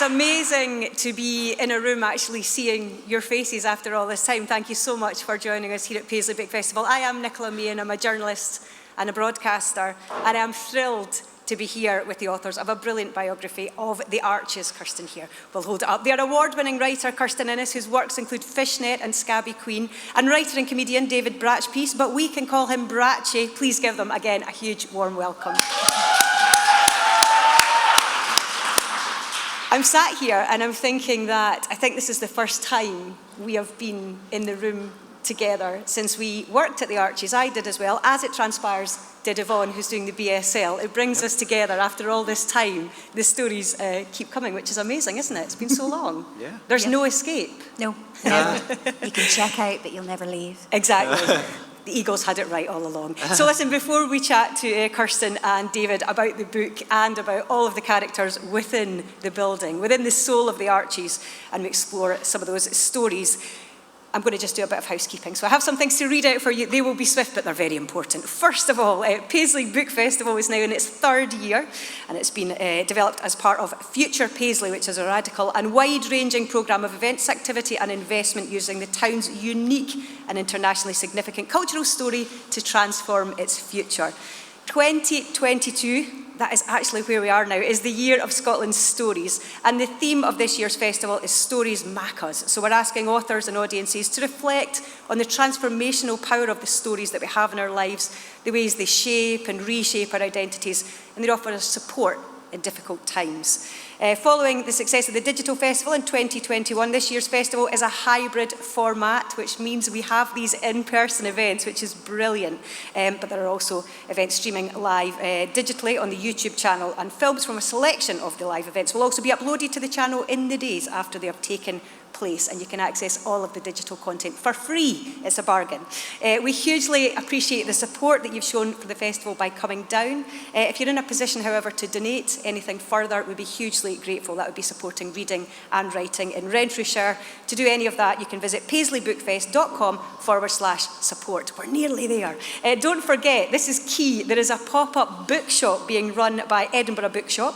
It's amazing to be in a room actually seeing your faces after all this time. Thank you so much for joining us here at Paisley Book Festival. I am Nicola Meighan. I'm a journalist and a broadcaster, and I'm thrilled to be here with the authors of a brilliant biography of the Arches. Kirstin here will hold it up. They are award-winning writer Kirstin Innes, whose works include Fishnet and Scabby Queen, and writer and comedian David Bratchpiece, but we can call him Bratchie. Please give them, again, a huge warm welcome. I'm sat here and I'm thinking that I think this is the first time we have been in the room together since we worked at the Arches. I did as well. As it transpires, did Yvonne, who's doing the BSL. It brings us together after all this time. The stories keep coming, which is amazing, isn't it? It's been so long. Yeah. There's no escape. No, never. You can check out, but you'll never leave. Exactly. The Eagles had it right all along. So listen, before we chat to Kirstin and David about the book and about all of the characters within the building, within the soul of the Arches, and we explore some of those stories, I'm going to just do a bit of housekeeping. So I have some things to read out for you. They will be swift, but they're very important. First of all, Paisley Book Festival is now in its third year, and it's been developed as part of Future Paisley, which is a radical and wide-ranging programme of events, activity and investment using the town's unique and internationally significant cultural story to transform its future. 2022, that is actually where we are now, is the year of Scotland's stories. And the theme of this year's festival is Stories Mak Us. So we're asking authors and audiences to reflect on the transformational power of the stories that we have in our lives, the ways they shape and reshape our identities, and they offer us support in difficult times. Following the success of the digital festival in 2021, this year's festival is a hybrid format, which means we have these in-person events, which is brilliant. But there are also events streaming live digitally on the YouTube channel, and films from a selection of the live events will also be uploaded to the channel in the days after they have taken place, and you can access all of the digital content for free. It's a bargain. We hugely appreciate the support that you've shown for the festival by coming down. If you're in a position, however, to donate anything further, we'd be hugely grateful. That would be supporting reading and writing in Renfrewshire. To do any of that, you can visit paisleybookfest.com/support. We're nearly there. Don't forget, this is key, there is a pop-up bookshop being run by Edinburgh Bookshop.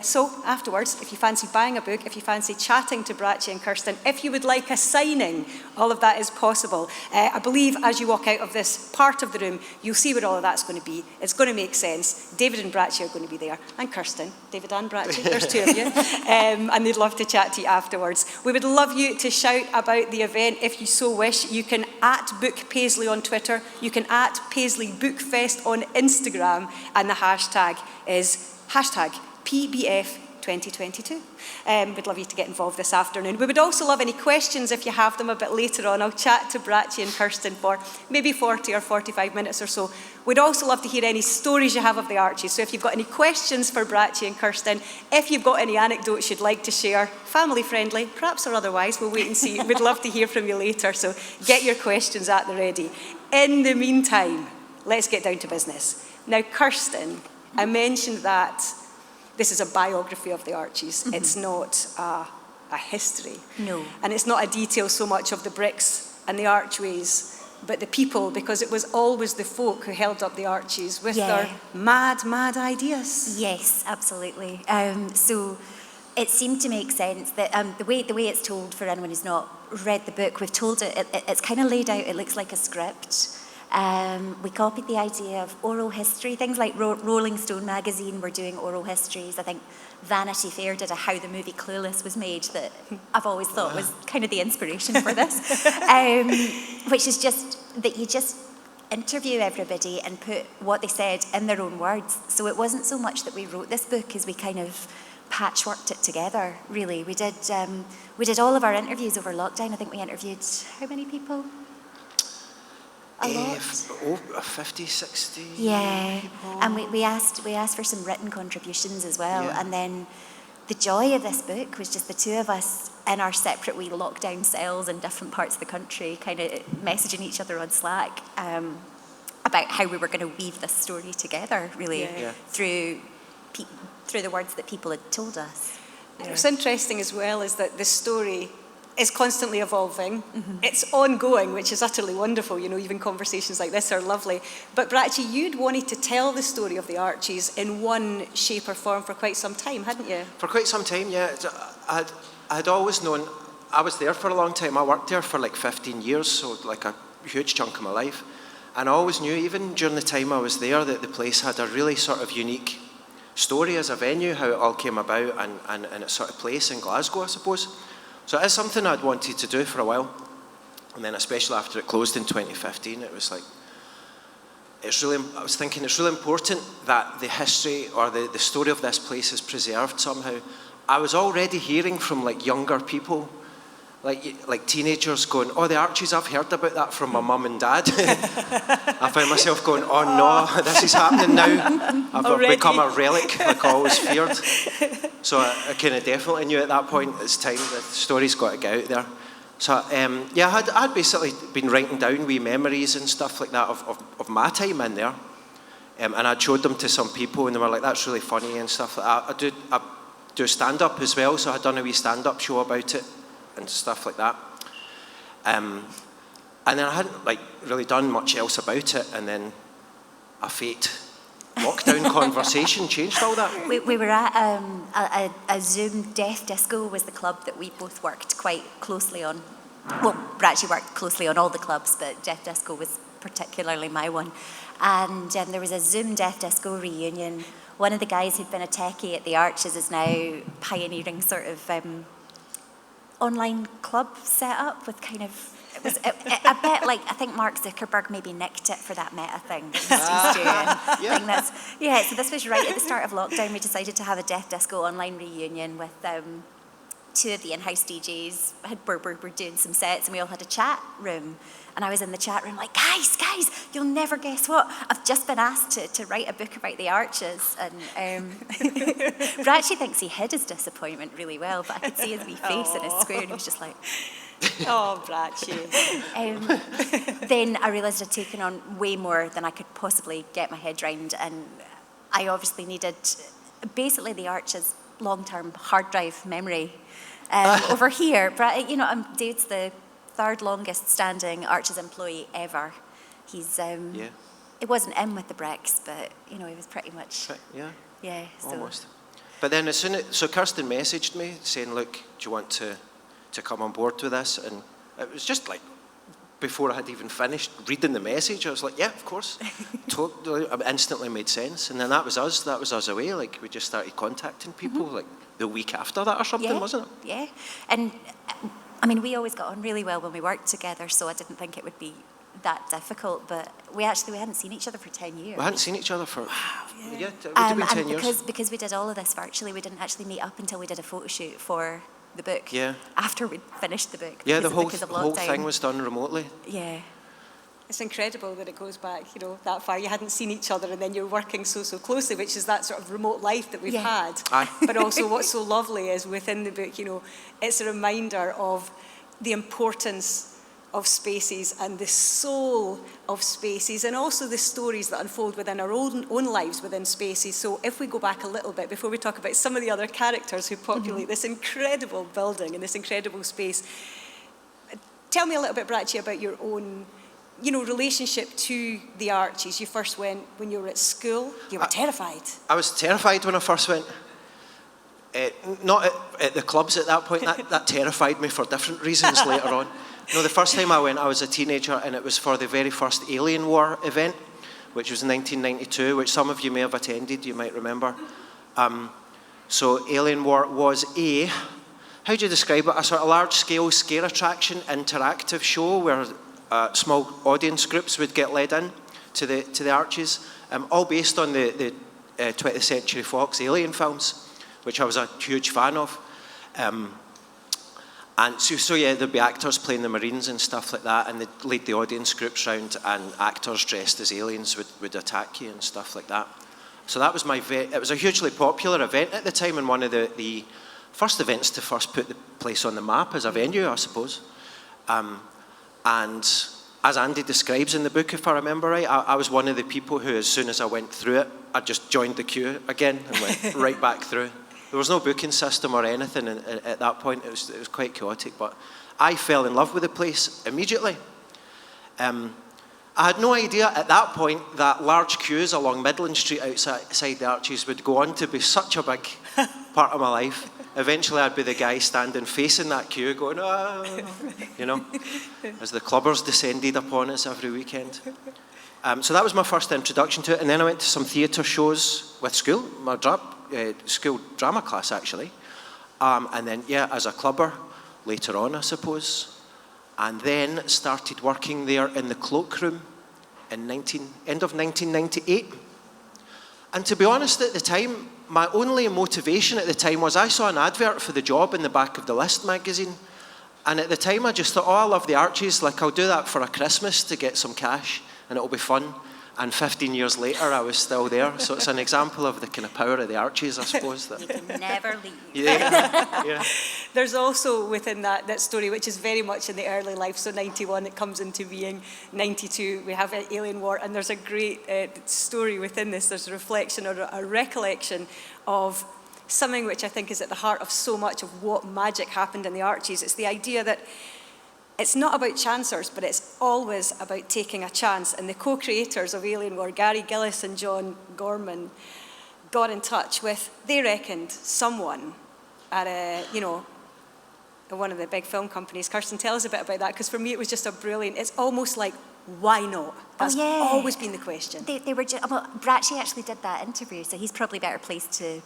So afterwards, if you fancy buying a book, if you fancy chatting to Bratchie and Kirstin, if you would like a signing, all of that is possible. I believe as you walk out of this part of the room, you'll see what all of that's going to be. It's going to make sense. David and Bratchie are going to be there, and Kirstin. David and Bratchie, there's two of you. And they'd love to chat to you afterwards. We would love you to shout about the event if you so wish. You can @Book Paisley on Twitter. You can @Paisley Book Fest on Instagram, and the hashtag is #PBF 2022. We'd love you to get involved this afternoon. We would also love any questions if you have them a bit later on. I'll chat to Bratchie and Kirstin for maybe 40 or 45 minutes or so. We'd also love to hear any stories you have of the Arches. So if you've got any questions for Bratchie and Kirstin, if you've got any anecdotes you'd like to share, family friendly, perhaps or otherwise, we'll wait and see. We'd love to hear from you later, so get your questions at the ready. In the meantime, let's get down to business. Now, Kirstin, I mentioned that this is a biography of the Arches. Mm-hmm. It's not a history. No. And it's not a detail so much of the bricks and the archways, but the people, because it was always the folk who held up the Arches with their mad ideas. Yes, absolutely. So it seemed to make sense that the way it's told, for anyone who's not read the book, we've told it's kind of laid out, it looks like a script. We copied the idea of oral history. Things like Rolling Stone magazine were doing oral histories. I think Vanity Fair did a How the Movie Clueless was made that I've always thought was kind of the inspiration for this. Which is just that you just interview everybody and put what they said in their own words. So it wasn't so much that we wrote this book as we kind of patchworked it together, really. We did all of our interviews over lockdown. I think we interviewed how many people? A lot. 50, 60 people. And we asked for some written contributions as well. And then the joy of this book was just the two of us in our separate wee lockdown cells in different parts of the country, kind of messaging each other on Slack about how we were going to weave this story together, really, through the words that people had told us. What's interesting as well is that the story is constantly evolving. It's ongoing, which is utterly wonderful. You know, even conversations like this are lovely. But Bratchie, you'd wanted to tell the story of the Archies in one shape or form for quite some time, hadn't you? For quite some time, yeah. I'd always known, I was there for a long time. I worked there for like 15 years, so like a huge chunk of my life. And I always knew, even during the time I was there, that the place had a really sort of unique story as a venue, how it all came about, and its sort of place in Glasgow, I suppose. So it is something I'd wanted to do for a while. And then especially after it closed in 2015, it was like, I was thinking it's really important that the history or the story of this place is preserved somehow. I was already hearing from like younger people, like teenagers going, oh, the Archies, I've heard about that from my mum and dad. I found myself going, oh no, this is happening now. I've become a relic, like I always feared. So I kind of definitely knew at that point it's time, the story's got to get out there. So yeah, I'd basically been writing down wee memories and stuff like that of my time in there. And I'd showed them to some people and they were like, that's really funny and stuff like that. I do stand-up as well, so I'd done a wee stand-up show about it and stuff like that. And then I hadn't like really done much else about it, and then a fate lockdown conversation changed all that. We were at a Zoom Death Disco was the club that we both worked quite closely on. Well, Bratchie worked closely on all the clubs, but Death Disco was particularly my one. And there was a Zoom Death Disco reunion. One of the guys who'd been a techie at the Arches is now pioneering sort of online club setup with kind of, it was a bit like, I think Mark Zuckerberg maybe nicked it for that meta thing that he's doing. Yeah, so this was right at the start of lockdown. We decided to have a Death Disco online reunion with two of the in-house DJs. We're doing some sets and we all had a chat room. And I was in the chat room like, guys, you'll never guess what. I've just been asked to write a book about the Arches. And Bratchie thinks he hid his disappointment really well, but I could see his wee face in his square and he was just like... Oh, Bratchie. Then I realised I'd taken on way more than I could possibly get my head round, and I obviously needed basically the Arches long-term hard drive memory over here. But, you know, David's the third longest standing Arches employee ever. He's it wasn't in with the bricks, but you know, he was pretty much so. Almost. But then so Kirstin messaged me saying, look, do you want to come on board with this? And it was just like before I had even finished reading the message, I was like, yeah, of course. Totally, it instantly made sense. And then that was us away. Like we just started contacting people like the week after that or something, wasn't it? Yeah. And I mean, we always got on really well when we worked together, so I didn't think it would be that difficult, but we hadn't seen each other for 10 years. We hadn't seen each other for, it would have been 10 years. Because we did all of this virtually, we didn't actually meet up until we did a photo shoot for the book. Yeah. After we'd finished the book. Yeah, the whole thing was done remotely. Yeah. It's incredible that it goes back, you know, that far. You hadn't seen each other and then you're working so closely, which is that sort of remote life that we've had. Aye. But also what's so lovely is within the book, you know, it's a reminder of the importance of spaces and the soul of spaces, and also the stories that unfold within our own lives within spaces. So if we go back a little bit before we talk about some of the other characters who populate this incredible building and this incredible space, tell me a little bit, Bratchie, about your own, you know, relationship to the Archies. You first went when you were at school. You were terrified. I was terrified when I first went. Not at the clubs at that point. That terrified me for different reasons later on. No, the first time I went, I was a teenager, and it was for the very first Alien War event, which was in 1992, which some of you may have attended, you might remember. So Alien War was how do you describe it? A sort of large-scale scare attraction, interactive show where small audience groups would get led in to the Archies, all based on the 20th Century Fox Alien films, which I was a huge fan of. And so yeah, there'd be actors playing the Marines and stuff like that, and they'd lead the audience groups round, and actors dressed as aliens would attack you and stuff like that. So that was it was a hugely popular event at the time, and one of the first events to first put the place on the map as a venue, I suppose. And as Andy describes in the book, if I remember right, I was one of the people who, as soon as I went through it, I just joined the queue again and went right back through. There was no booking system or anything at that point. It was quite chaotic, but I fell in love with the place immediately. I had no idea at that point that large queues along Midland Street outside the Arches would go on to be such a big part of my life. Eventually I'd be the guy standing facing that queue going, oh, you know, as the clubbers descended upon us every weekend. So that was my first introduction to it, and then I went to some theatre shows with school, my school drama class actually, and then, yeah, as a clubber, later on I suppose. And then started working there in the cloakroom in end of 1998. And to be honest, at the time, my only motivation at the time was I saw an advert for the job in the back of the List magazine. And at the time, I just thought, oh, I love the Arches. Like, I'll do that for a Christmas to get some cash, and it'll be fun. And 15 years later, I was still there. So it's an example of the kind of power of the Arches, I suppose. That, you can never leave. Yeah. There's also within that story, which is very much in the early life, so 91, it comes into being, 92, we have Alien War, and there's a great story within this. There's a reflection or a recollection of something which I think is at the heart of so much of what magic happened in the Arches. It's the idea that it's not about chancers, but it's always about taking a chance. And the co-creators of Alien War, Gary Gillis and John Gorman, got in touch with, they reckoned, someone at one of the big film companies. Kirstin, tell us a bit about that, because for me it was just a brilliant, it's almost like, why not? That's always been the question. They were Bratchie actually did that interview, so he's probably better placed to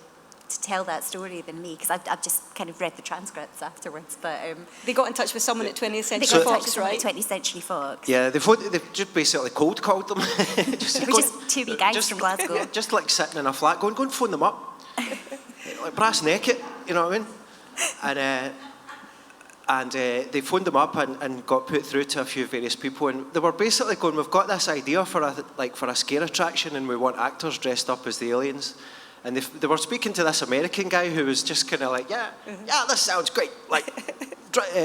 tell that story than me, because I've just kind of read the transcripts afterwards. But they got in touch with someone at 20th Century Fox, right? 20th Century Fox. Yeah, they've just basically cold called them. We're just two wee guys from Glasgow. Yeah, just like sitting in a flat, go and phone them up, like brass naked, you know what I mean? And they phoned them up and got put through to a few various people, and they were basically going, we've got this idea for a scare attraction, and we want actors dressed up as the aliens. And they were speaking to this American guy who was just kind of like, yeah, this sounds great. Like,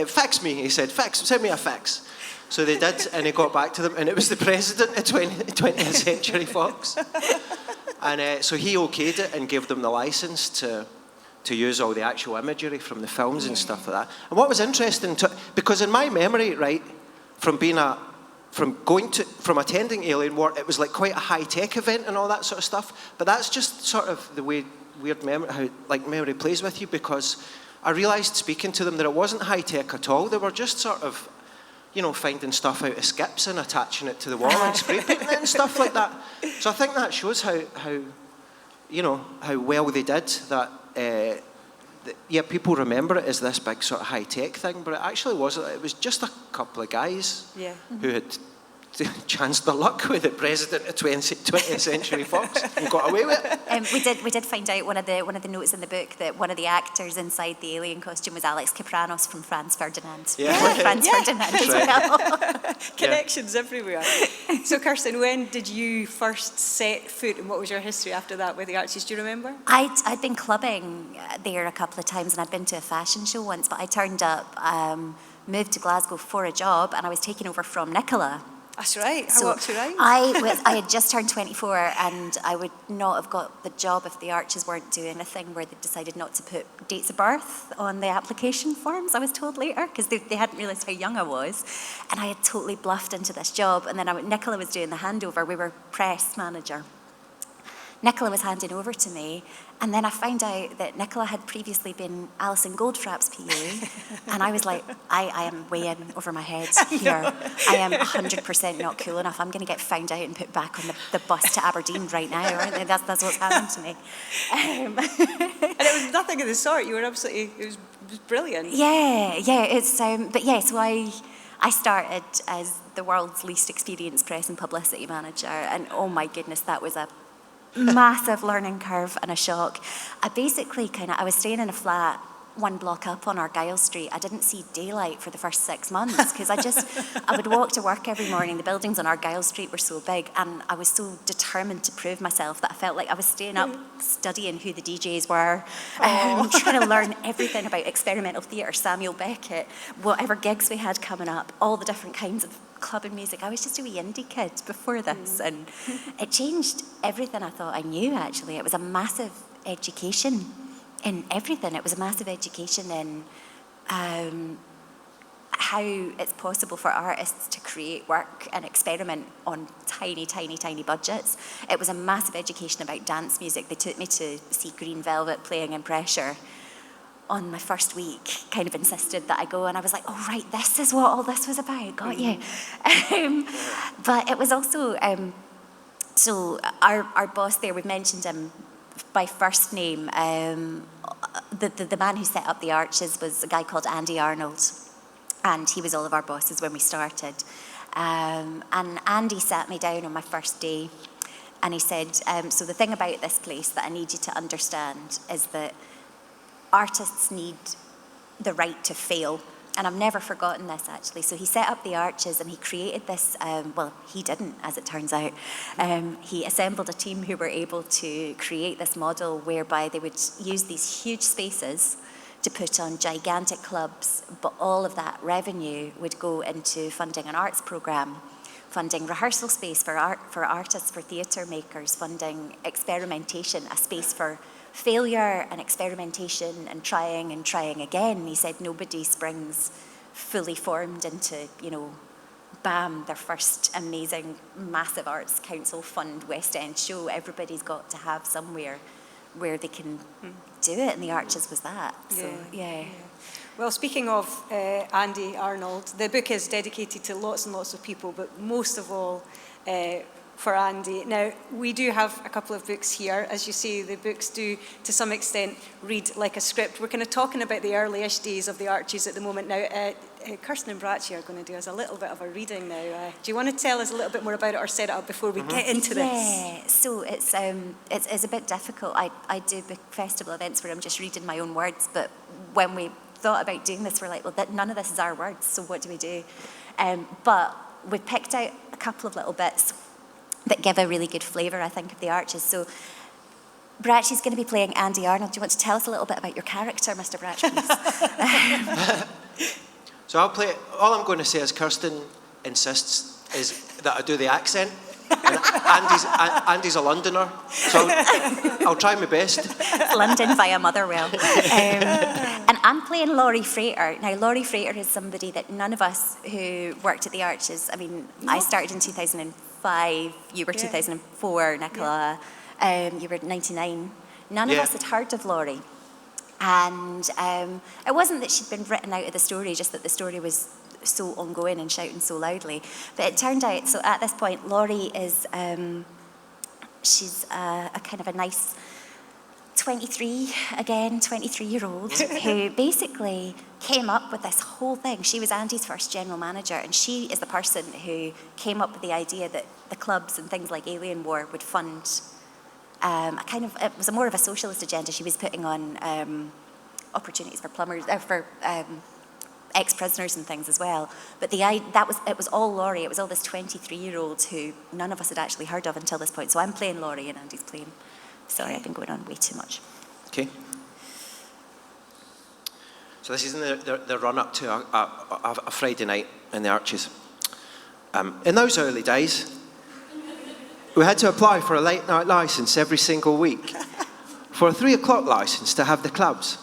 fax me, he said, send me a fax. So they did, and he got back to them, and it was the president of 20th Century Fox. And so he okayed it and gave them the license to use all the actual imagery from the films and stuff like that. And what was interesting, because in my memory, right, from attending Alien War, it was like quite a high-tech event and all that sort of stuff. But that's just sort of the way weird memory, how like memory plays with you, because I realised speaking to them that it wasn't high-tech at all. They were just sort of, you know, finding stuff out of skips and attaching it to the wall and spray painting it and stuff like that. So I think that shows how well they did that. Yeah, people remember it as this big sort of high-tech thing, but it actually wasn't. It was just a couple of guys who had chanced their luck with the president of 20th Century Fox and got away with it. We did find out one of the notes in the book that one of the actors inside the alien costume was Alex Kapranos from Franz Ferdinand. Ferdinand as well. Connections everywhere. So Kirstin, when did you first set foot, and what was your history after that with the Arches? Do you remember? I'd been clubbing there a couple of times, and I'd been to a fashion show once, but I turned up, moved to Glasgow for a job, and I was taking over from Nicola. That's right. So walked you right. I had just turned 24, and I would not have got the job if the Arches weren't doing a thing where they decided not to put dates of birth on the application forms, I was told later, because they hadn't realised how young I was. And I had totally bluffed into this job. And then Nicola was doing the handover. We were press manager. Nicola was handing over to me, and then I found out that Nicola had previously been Alison Goldfrapp's PA, and I was like, I am way in over my head here. I am 100% not cool enough. I'm going to get found out and put back on the bus to Aberdeen right now. Right? That's what's happened to me. And it was nothing of the sort. You were absolutely, it was brilliant. Yeah. It's but yeah. So I started as the world's least experienced press and publicity manager, and oh my goodness, that was a massive learning curve and a shock. I basically I was staying in a flat one block up on Argyle Street. I didn't see daylight for the first 6 months because I would walk to work every morning. The buildings on Argyle Street were so big, and I was so determined to prove myself that I felt like I was staying up studying who the DJs were, trying to learn everything about experimental theatre, Samuel Beckett, whatever gigs we had coming up, all the different kinds of clubbing music. I was just a wee indie kid before this, and it changed everything I thought I knew, actually. It was a massive education in everything. It was a massive education in how it's possible for artists to create work and experiment on tiny, tiny, tiny budgets. It was a massive education about dance music. They took me to see Green Velvet playing in Pressure on my first week, kind of insisted that I go, and I was like, oh, right, this is what all this was about, got you. But it was also, so our boss there, we've mentioned him by first name. The man who set up the Arches was a guy called Andy Arnold, and he was all of our bosses when we started. And Andy sat me down on my first day, and he said, so the thing about this place that I need you to understand is that artists need the right to fail. And I've never forgotten this, actually. So he set up the Arches, and he created this, well, he didn't, as it turns out. He assembled a team who were able to create this model whereby they would use these huge spaces to put on gigantic clubs, but all of that revenue would go into funding an arts programme, funding rehearsal space for artists, for theatre makers, funding experimentation, a space for failure and experimentation and trying again. He said nobody springs fully formed into, bam, their first amazing, massive Arts Council fund West End show. Everybody's got to have somewhere where they can do it, and the Arches was that. So, yeah. Well, speaking of Andy Arnold, the book is dedicated to lots and lots of people, but most of all for Andy. Now, we do have a couple of books here. As you see, the books do, to some extent, read like a script. We're kind of talking about the early-ish days of the Arches at the moment. Now, Kirstin and Bratchpiece are going to do us a little bit of a reading now. Do you want to tell us a little bit more about it, or set it up before we get into this? Yeah, so it's a bit difficult. I do book festival events where I'm just reading my own words, but when we thought about doing this, we're like, well, none of this is our words, so what do we do? But we picked out a couple of little bits that give a really good flavour, I think, of the Arches. So Bratchpie's going to be playing Andy Arnold. Do you want to tell us a little bit about your character, Mr. Bratchpiece? So I'll play. All I'm going to say is Kirstin insists is that I do the accent. And Andy's a Londoner, so I'll try my best. London via Motherwell. And I'm playing Laurie Frater. Now, Laurie Frater is somebody that none of us who worked at the Arches, I mean, I started in 2005, you were 2004, Nicola, you were 99. None of us had heard of Laurie. And it wasn't that she'd been written out of the story, just that the story was so ongoing and shouting so loudly. But it turned out, so at this point, Laurie is, she's a kind of a nice 23-year-old who basically came up with this whole thing. She was Andy's first general manager, and she is the person who came up with the idea that the clubs and things like Alien War would fund it was more of a socialist agenda. She was putting on opportunities for plumbers, for ex-prisoners and things as well. But it was all Laurie. It was all this 23-year-old who none of us had actually heard of until this point. So I'm playing Laurie and Andy's playing. Sorry, I've been going on way too much. Okay. So this is in the run-up to a Friday night in the Arches. In those early days, we had to apply for a late-night licence every single week, for a 3 o'clock licence to have the clubs.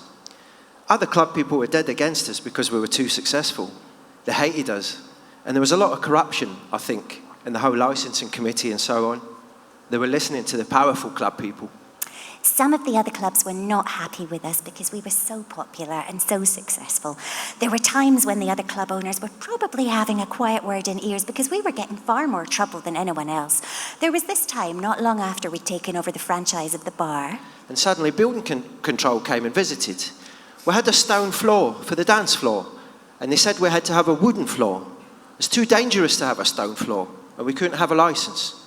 Other club people were dead against us because we were too successful. They hated us. And there was a lot of corruption, I think, in the whole licensing committee and so on. They were listening to the powerful club people. Some of the other clubs were not happy with us because we were so popular and so successful. There were times when the other club owners were probably having a quiet word in ears because we were getting far more trouble than anyone else. There was this time, not long after we'd taken over the franchise of the bar. And suddenly building control came and visited. We had a stone floor for the dance floor, and they said we had to have a wooden floor. It's too dangerous to have a stone floor, and we couldn't have a licence.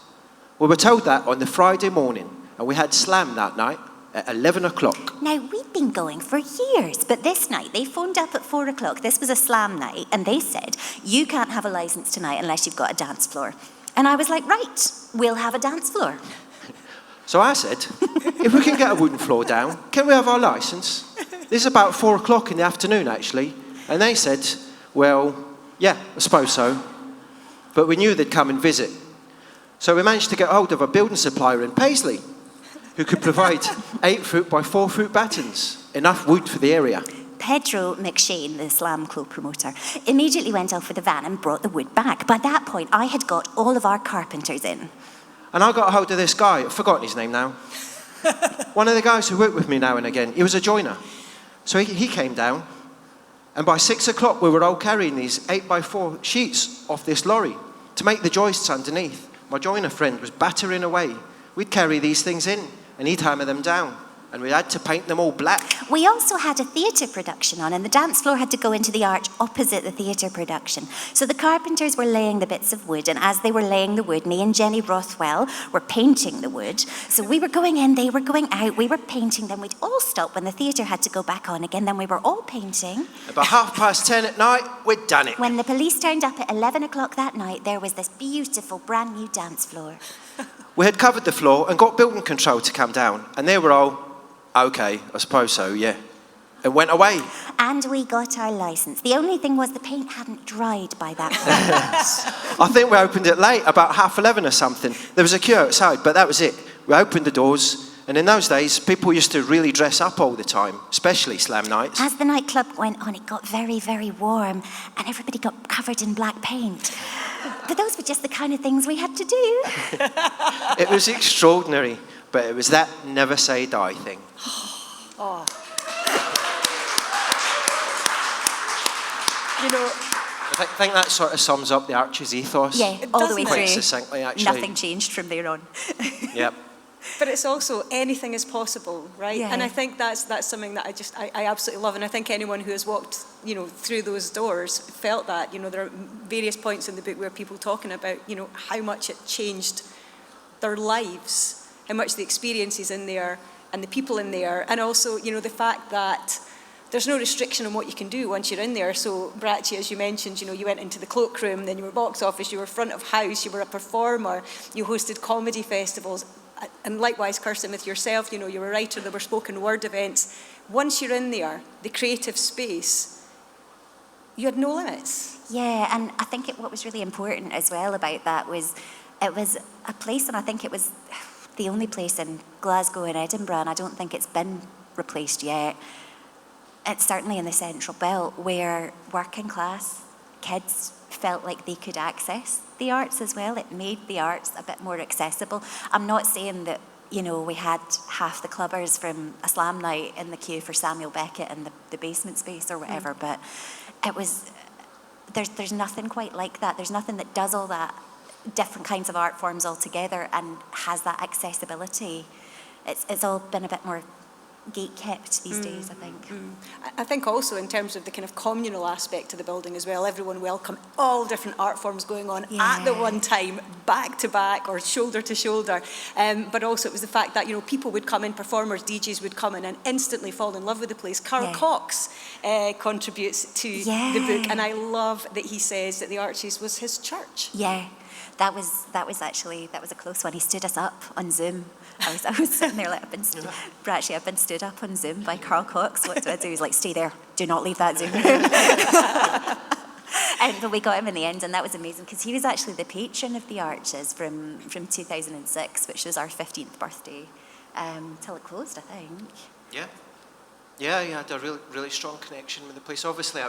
We were told that on the Friday morning, and we had slam that night at 11 o'clock. Now, we'd been going for years, but this night they phoned up at 4 o'clock. This was a slam night, and they said, you can't have a licence tonight unless you've got a dance floor. And I was like, right, we'll have a dance floor. So I said, if we can get a wooden floor down, can we have our licence? This is about 4 o'clock in the afternoon, actually. And they said, well, yeah, I suppose so. But we knew they'd come and visit. So we managed to get hold of a building supplier in Paisley who could provide 8-foot by 4-foot battens, enough wood for the area. Pedro McShane, the Slam Club promoter, immediately went off with the van and brought the wood back. By that point, I had got all of our carpenters in. And I got a hold of this guy, I've forgotten his name now. One of the guys who worked with me now and again, he was a joiner. So he came down, and by 6 o'clock we were all carrying these 8x4 sheets off this lorry to make the joists underneath. My joiner friend was battering away. We'd carry these things in, and he'd hammer them down. And we had to paint them all black. We also had a theatre production on, and the dance floor had to go into the arch opposite the theatre production. So the carpenters were laying the bits of wood, and as they were laying the wood, me and Jenny Rothwell were painting the wood. So we were going in, they were going out, we were painting, then we'd all stop when the theatre had to go back on again, then we were all painting. About 10:30 at night, we'd done it. When the police turned up at 11 o'clock that night, there was this beautiful brand new dance floor. We had covered the floor and got building control to come down, and they were all, okay, I suppose so, yeah. It went away. And we got our licence. The only thing was the paint hadn't dried by that point. I think we opened it late, about 11:30 or something. There was a queue outside, but that was it. We opened the doors, and in those days, people used to really dress up all the time, especially slam nights. As the nightclub went on, it got very, very warm, and everybody got covered in black paint. But those were just the kind of things we had to do. It was extraordinary, but it was that never say die thing. Oh. You know, I think that sort of sums up the Archie's ethos. Yeah, all the way Quite through. succinctly, actually. Nothing changed from there on. Yep. but it's also anything is possible, right? Yeah. And I think that's something that I absolutely love. And I think anyone who has walked, through those doors felt that. There are various points in the book where people talking about, how much it changed their lives, how much the experiences in there and the people in there, and also, the fact that there's no restriction on what you can do once you're in there. So, Bratchie, as you mentioned, you went into the cloakroom, then you were box office, you were front of house, you were a performer, you hosted comedy festivals, and likewise, Kirstin, with yourself, you were a writer, there were spoken word events. Once you're in there, the creative space, you had no limits. Yeah, and I think what was really important as well about that was it was a place, and I think it was the only place in Glasgow and Edinburgh, and I don't think it's been replaced yet. It's certainly in the Central Belt, where working class kids felt like they could access the arts as well. It made the arts a bit more accessible. I'm not saying that, we had half the clubbers from a slam night in the queue for Samuel Beckett in the basement space or whatever, but it was, there's nothing quite like that. There's nothing that does all that, different kinds of art forms all together and has that accessibility. It's all been a bit more gate-kept these days, I think. I think also in terms of the kind of communal aspect of the building as well, everyone welcome, all different art forms going on at the one time, back to back or shoulder to shoulder. But also it was the fact that, people would come in, performers, DJs would come in and instantly fall in love with the place. Carl Cox contributes to the book, and I love that he says that the Archies was his church. Yeah. That was a close one. He stood us up on Zoom. I was sitting there like, I've been stood up on Zoom by Carl Cox. What do I do? He's like, stay there. Do not leave that Zoom room. But we got him in the end, and that was amazing because he was actually the patron of the Arches from 2006, which was our 15th birthday, till it closed, I think. Yeah. Yeah, he had a really, really strong connection with the place. Obviously,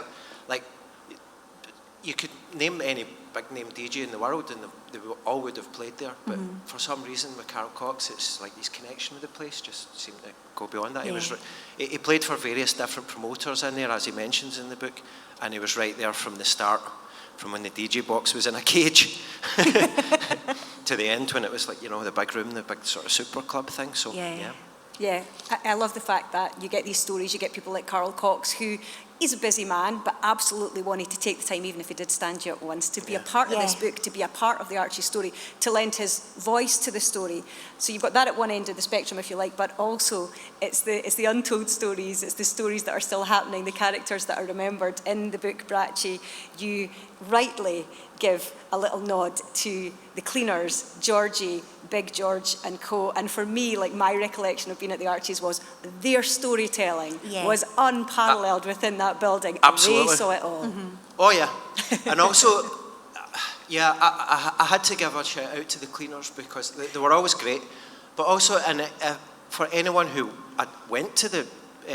you could name any big name DJ in the world and they all would have played there, but for some reason with Carl Cox it's like his connection with the place just seemed to go beyond that. He played for various different promoters in there, as he mentions in the book, and he was right there from the start, from when the DJ box was in a cage to the end when it was like, the big room, the big sort of super club thing. So Yeah, I love the fact that you get these stories, you get people like Carl Cox, who is a busy man, but absolutely wanted to take the time, even if he did stand you up once, to be a part of this book, to be a part of the Archie story, to lend his voice to the story. So you've got that at one end of the spectrum, if you like, but also it's the untold stories, it's the stories that are still happening, the characters that are remembered. In the book, Bratchie, you rightly give a little nod to the cleaners, Georgie, Big George and co. And for me, like my recollection of being at the Archies was their storytelling was unparalleled within that building. Absolutely. They saw it all. Oh yeah. And also, I had to give a shout out to the cleaners because they were always great. But also, for anyone who went to the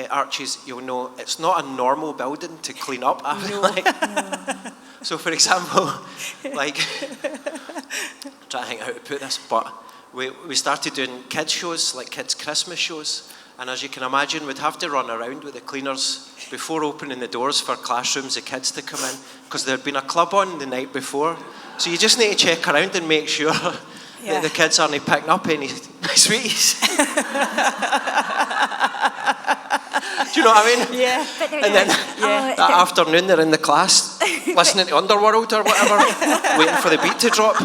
Archies, you'll know it's not a normal building to clean up after. So, for example, like, I'm trying to think how to put this, but we started doing kids shows, like kids' Christmas shows, and as you can imagine, we'd have to run around with the cleaners before opening the doors for classrooms of kids to come in, because there'd been a club on the night before. So you just need to check around and make sure that the kids aren't picking up any sweeties. Do you know what I mean? Yeah. And then that afternoon they're in the class listening to Underworld or whatever, waiting for the beat to drop.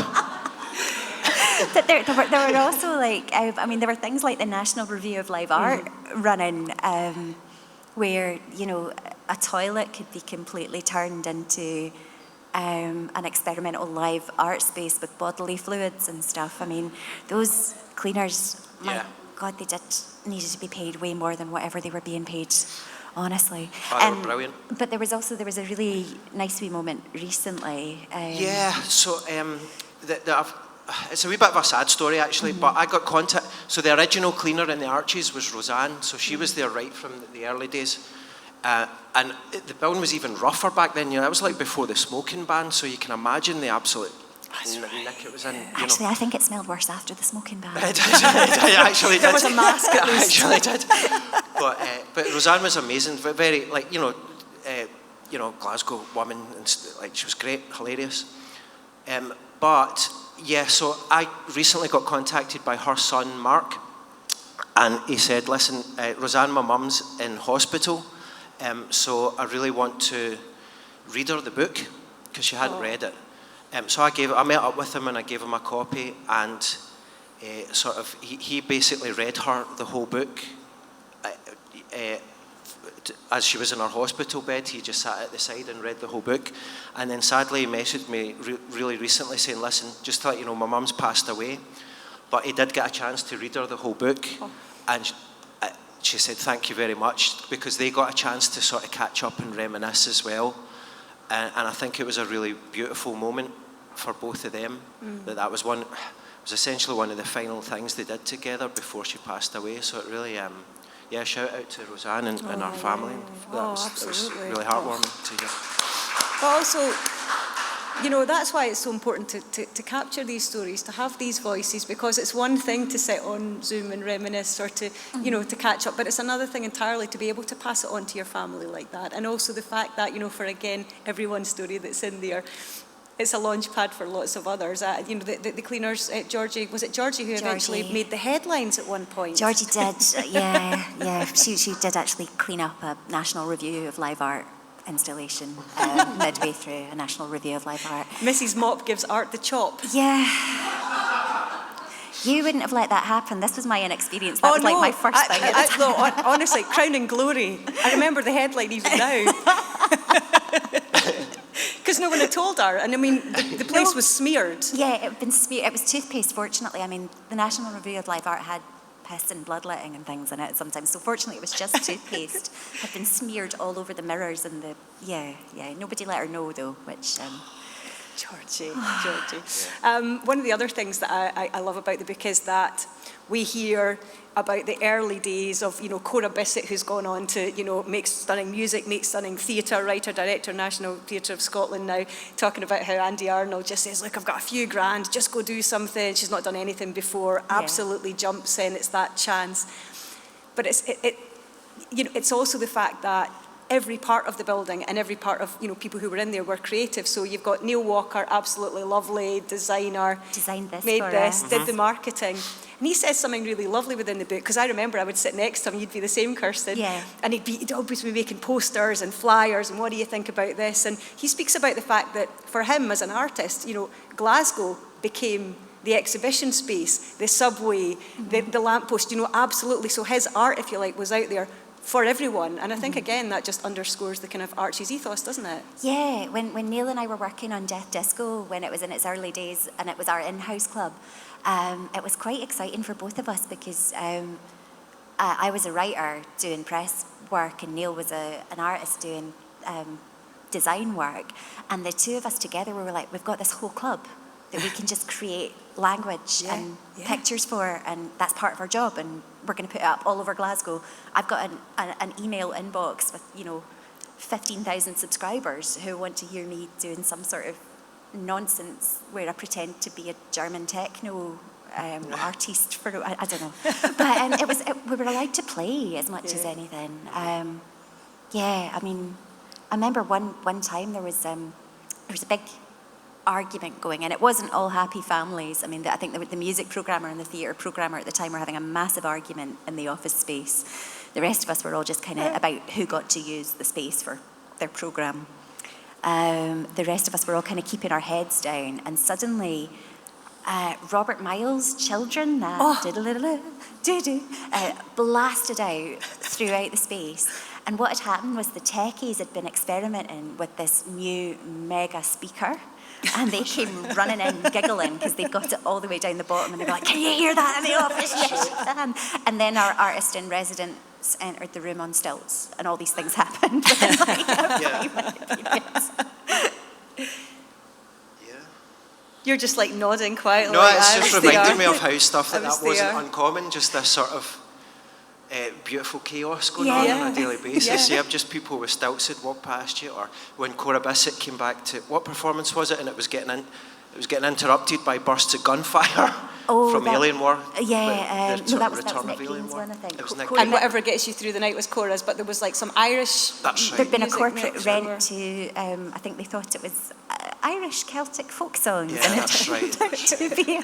But there were also like, I mean, there were things like the National Review of Live Art running, where, you know, a toilet could be completely turned into an experimental live art space with bodily fluids and stuff. I mean, those cleaners, my God, they needed to be paid way more than whatever they were being paid, honestly. Oh, they were brilliant. But there was a really nice wee moment recently. So it's a wee bit of a sad story actually, but I got contact. So the original cleaner in the Archies was Roseanne, so she was there right from the early days. And the building was even rougher back then. You know, that was like before the smoking ban, so you can imagine the absolute nick it was in. Actually, I think it smelled worse after the smoking ban. It actually did. There was a mask at least. It actually did. But Roseanne was amazing. Very, like, Glasgow woman, and like, she was great, hilarious. So I recently got contacted by her son Mark, and he said, "Listen, Roseanne, my mum's in hospital, so I really want to read her the book because she hadn't read it." So I met up with him and I gave him a copy, and he basically read her the whole book. As she was in her hospital bed, he just sat at the side and read the whole book. And then sadly he messaged me really recently saying, "Listen, just to let you know, my mum's passed away, but he did get a chance to read her the whole book." And she said, "Thank you very much," because they got a chance to sort of catch up and reminisce as well. And I think it was a really beautiful moment for both of them. That was essentially one of the final things they did together before she passed away. So it really, shout out to Roseanne and her family. That was really heartwarming to hear. But also, you know, that's why it's so important to capture these stories, to have these voices, because it's one thing to sit on Zoom and reminisce or to, you know, to catch up, but it's another thing entirely to be able to pass it on to your family like that. And also the fact that, you know, for again, every one story that's in there, it's a launch pad for lots of others. The cleaners, Georgie who eventually made the headlines at one point. Georgie did, yeah. She did actually clean up a National Review of Live Art installation midway through a National Review of Live Art. Mrs. Mop gives art the chop. Yeah. You wouldn't have let that happen. This was my inexperience. That was like my first thing. Honestly, crowning glory. I remember the headline even now. Because no one had told her, and I mean, the place was smeared. Yeah, it had been smeared. It was toothpaste, fortunately. I mean, the National Review of Live Art had piss and bloodletting and things in it sometimes, so fortunately it was just toothpaste. Had been smeared all over the mirrors and nobody let her know though, which... Georgie. One of the other things that I love about the book is that we hear about the early days of, you know, Cora Bissett, who's gone on to, you know, make stunning music, make stunning theatre, writer, director, National Theatre of Scotland now, talking about how Andy Arnold just says, "Look, I've got a few grand, just go do something." She's not done anything before, absolutely jumps in, it's that chance. But it's also the fact that every part of the building and every part of, you know, people who were in there were creative. So you've got Neil Walker, absolutely lovely designer, designed this, made this, did the marketing. And he says something really lovely within the book, because I remember I would sit next to him, you'd be the same, Kirstin, and he'd always be making posters and flyers and what do you think about this? And he speaks about the fact that for him as an artist, you know, Glasgow became the exhibition space, the subway, the lamppost, you know, absolutely. So his art, if you like, was out there for everyone. And I think, again, that just underscores the kind of Archie's ethos, doesn't it? Yeah, when Neil and I were working on Death Disco, when it was in its early days, and it was our in-house club, it was quite exciting for both of us because I was a writer doing press work and Neil was an artist doing design work. And the two of us together, we were like, we've got this whole club. that we can just create language and pictures for, and that's part of our job, and we're going to put it up all over Glasgow. I've got an email inbox with 15,000 subscribers who want to hear me doing some sort of nonsense where I pretend to be a German techno artist for, I don't know. But we were allowed to play as much as anything. I mean, I remember one time there was a big argument going, and it wasn't all happy families. I mean, I think the music programmer and the theatre programmer at the time were having a massive argument in the office space. The rest of us were all just kind of about who got to use the space for their programme. The rest of us were all kind of keeping our heads down, and suddenly Robert Miles' Children blasted out throughout the space. And what had happened was the techies had been experimenting with this new mega speaker, and they came running in giggling because they got it all the way down the bottom, and they were like, "Can you hear that in the office?" Yes, you can. And then our artist in residence entered the room on stilts, and all these things happened within like a 5-minute period. You're just like nodding quietly. No, it's just reminding me of how stuff like that wasn't uncommon, just this sort of beautiful chaos going on a daily basis. Yeah, just people with stilts would walk past you, or when Cora Bissett came back to, what performance was it, and it was getting interrupted by bursts of gunfire from Alien War. That was Nick Keane's one, I think. And whatever gets you through the night was Cora's, but there was like some Irish. That's right. There'd been a corporate rent to, I think they thought it was Irish Celtic folk songs, yeah, and it turned out to be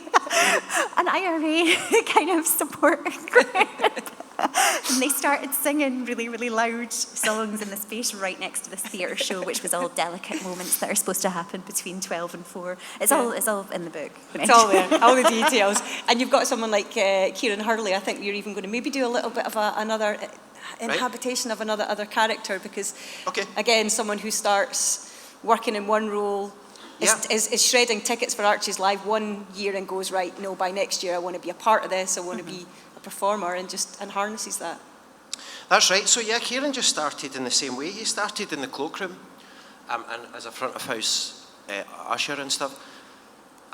an IRA kind of support group. And they started singing really, really loud songs in the space right next to this theatre show, which was all delicate moments that are supposed to happen between 12 and 4. It's all in the book. It's all there, all the details. And you've got someone like Kieran Hurley. I think you're even going to maybe do a little bit of another inhabitation of another character, because, again, someone who starts working in one role is shredding tickets for Archie's Live 1 year and goes, right, no, by next year I want to be a part of this, I want to be performer, and harnesses that. That's right. So Kieran just started in the same way. He started in the cloakroom and as a front of house usher and stuff.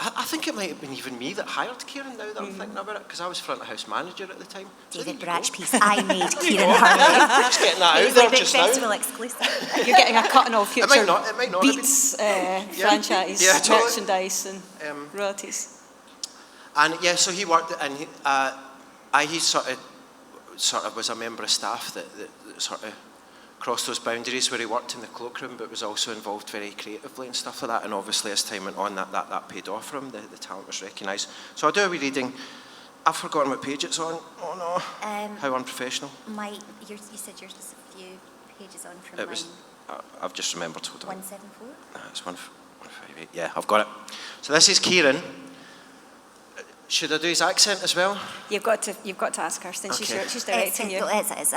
I think it might have been even me that hired Kieran, now that I'm thinking about it, because I was front of house manager at the time. David Bratchpiece, I made Kieran Hurley. Just getting that out there just now. Festival exclusive. You're getting a cut on all future it might not Beats franchise, merchandise and royalties. And so he worked, and he sort of was a member of staff that sort of crossed those boundaries, where he worked in the cloakroom but was also involved very creatively and stuff like that, and obviously as time went on that paid off for him. The talent was recognised. So I'll do a wee reading. I've forgotten what page it's on. Oh no, how unprofessional. You said yours was a few pages on from it was, I've just remembered. Hold on. 174? It's 158, yeah, I've got it. So this is Kieran. Should I do his accent as well? You've got to ask Kirstin. Okay. She's directing you. It's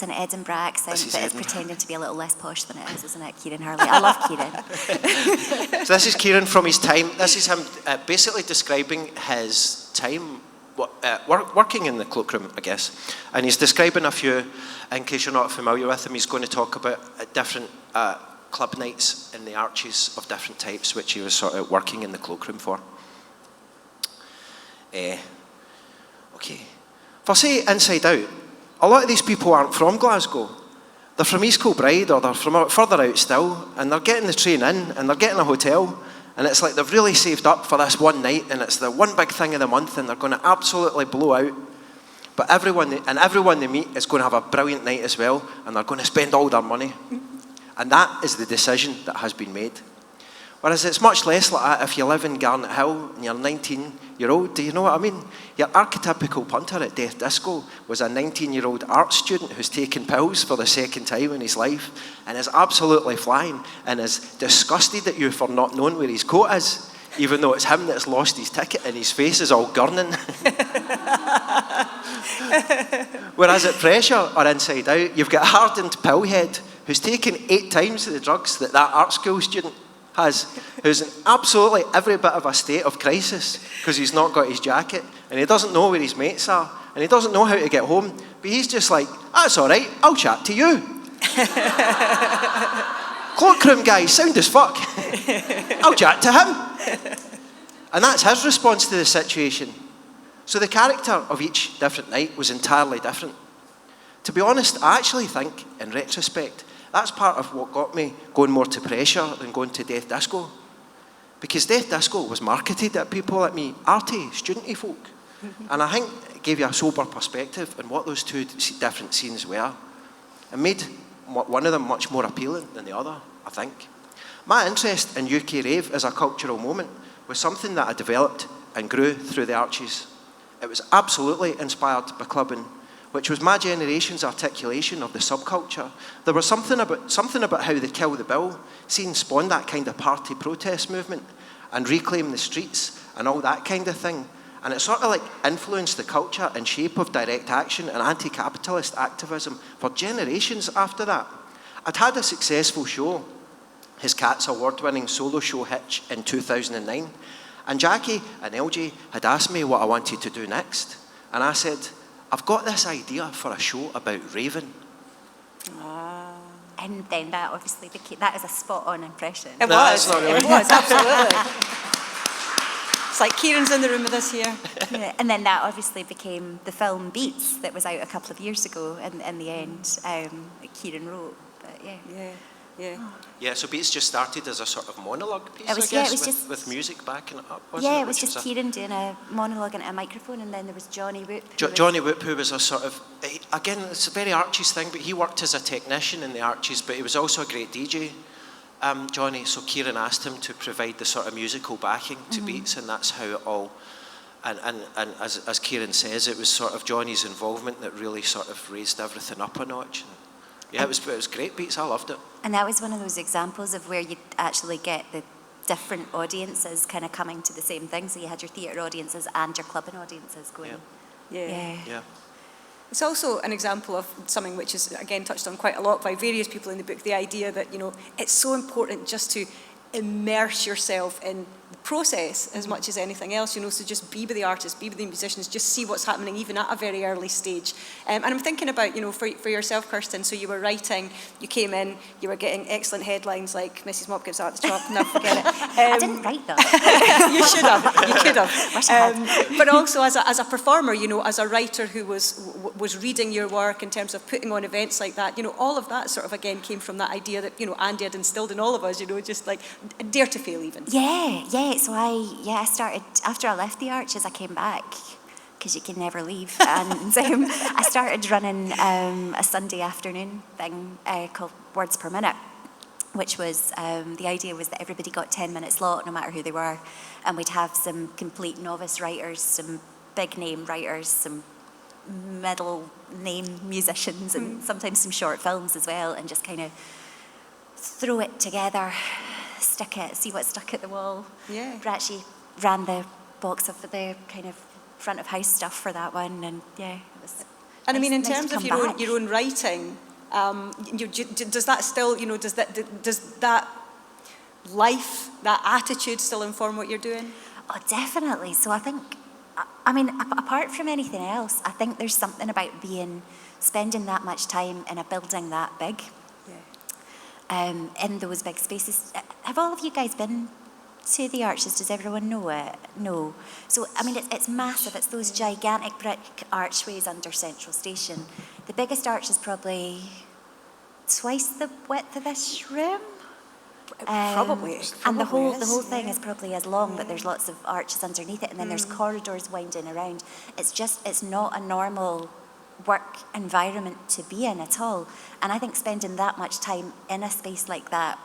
an Edinburgh accent, but it's pretending to be a little less posh than it is, isn't it, Kieran Hurley? I love Kieran. So this is Kieran from his time. This is him basically describing his time working in the cloakroom, I guess. And he's describing a few, in case you're not familiar with him, he's going to talk about different club nights in the Archies of different types, which he was sort of working in the cloakroom for. Okay. If I say Inside Out, a lot of these people aren't from Glasgow. They're from East Kilbride, or they're from further out still, and they're getting the train in, and they're getting a hotel, and it's like they've really saved up for this one night, and it's the one big thing of the month, and they're going to absolutely blow out. But everyone they meet is going to have a brilliant night as well, and they're going to spend all their money. And that is the decision that has been made. Whereas it's much less like that if you live in Garnet Hill and you're 19-year-old, do you know what I mean? Your archetypical punter at Death Disco was a 19-year-old art student who's taken pills for the second time in his life and is absolutely flying and is disgusted at you for not knowing where his coat is, even though it's him that's lost his ticket and his face is all gurning. Whereas at Pressure or Inside Out, you've got a hardened pillhead who's taken 8 times the drugs that art school student has, who's in absolutely every bit of a state of crisis because he's not got his jacket and he doesn't know where his mates are and he doesn't know how to get home, but he's just like, that's all right, I'll chat to you. Cloakroom guy, sound as fuck. I'll chat to him. And that's his response to the situation. So the character of each different night was entirely different. To be honest, I actually think, in retrospect, that's part of what got me going more to Pressure than going to Death Disco. Because Death Disco was marketed at people like me, arty, studenty folk. And I think it gave you a sober perspective on what those two different scenes were. It made one of them much more appealing than the other, I think. My interest in UK rave as a cultural moment was something that I developed and grew through the Arches. It was absolutely inspired by clubbing, which was my generation's articulation of the subculture. There was something about how the Kill the Bill scene spawned that kind of party protest movement and Reclaim the Streets and all that kind of thing. And it sort of like influenced the culture and shape of direct action and anti-capitalist activism for generations after that. I'd had a successful show, his Cats award-winning solo show Hitch, in 2009. And Jackie and LJ had asked me what I wanted to do next. And I said, I've got this idea for a show about raving. And then that obviously became, that is a spot-on impression. It No, was. it's not really. It was, absolutely. It's like Kieran's in the room with us here. Yeah, and then that obviously became the film Beats that was out a couple of years ago in the end, that Kieran wrote. But yeah. Yeah, yeah. Yeah, so Beats just started as a sort of monologue piece, It was- I guess, yeah, it was just- with music backing it up, wasn't Yeah, it? it was Which just Kieran doing a monologue and a microphone, and then there was Johnny Whoop. Johnny Whoop, who was a sort of, again, it's a very Archies thing, but he worked as a technician in the Archies, but he was also a great DJ, Johnny. So Kieran asked him to provide the sort of musical backing to Beats, and that's how it all, and as Kieran says, it was sort of Johnny's involvement that really sort of raised everything up a notch. And yeah, it was great Beats, I loved it. And that was one of those examples of where you actually get the different audiences kind of coming to the same thing. So you had your theatre audiences and your clubbing audiences going. Yeah. It's also an example of something which is, again, touched on quite a lot by various people in the book, the idea that, it's so important just to immerse yourself in the process as much as anything else, so just be with the artists, be with the musicians, just see what's happening even at a very early stage. And I'm thinking about, for yourself, Kirstin, so you were writing, you came in, you were getting excellent headlines like Mrs. Mop gives out the chop, never forget it. I didn't write that. You should have, you could have. Wish I had. But also as a performer, as a writer who was reading your work in terms of putting on events like that, all of that sort of again came from that idea that, Andy had instilled in all of us, just like dare to fail even. Yeah. So I started, after I left the Arches, I came back, because you can never leave. And I started running a Sunday afternoon thing called Words Per Minute, which was, the idea was that everybody got 10 minutes slot, no matter who they were. And we'd have some complete novice writers, some big name writers, some middle name musicians, and sometimes some short films as well, and just kind of throw it together, stick it, see what stuck at the wall. Yeah. Bratchie ran the box of the kind of front of house stuff for that one, and yeah, it was. And I mean, in nice terms to of come back. your own writing, does that still, does that life, that attitude still inform what you're doing? Oh, definitely. So I think, I mean, apart from anything else, I think there's something about spending that much time in a building that big. In those big spaces. Have all of you guys been to the Arches? Does everyone know it? No. So, I mean, it's massive. It's those gigantic brick archways under Central Station. The biggest arch is probably twice the width of this room. Probably. And the whole is, thing is probably as long, but there's lots of arches underneath it, and then there's corridors winding around. It's not a normal work environment to be in at all. And I think spending that much time in a space like that